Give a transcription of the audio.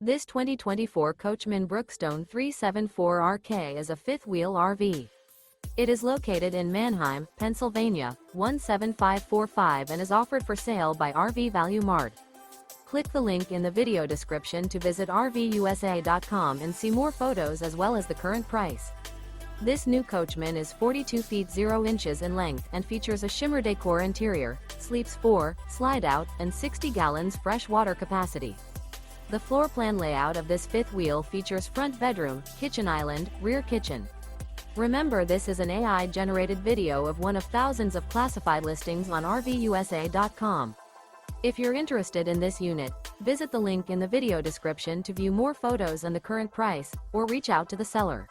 This 2024 Coachmen Brookstone 374RK is a fifth-wheel RV. It is located in Manheim, Pennsylvania, 17545 and is offered for sale by RV Value Mart. Click the link in the video description to visit RVUSA.com and see more photos as well as the current price. This new Coachmen is 42 feet 0 inches in length and features a Shimmer Decor interior, sleeps 4, Slideout, and 60 gallons fresh water capacity. The floor plan layout of this fifth wheel features front bedroom, kitchen island, rear kitchen. Remember, this is an AI-generated video of one of thousands of classified listings on RVUSA.com. If you're interested in this unit, visit the link in the video description to view more photos and the current price, or reach out to the seller.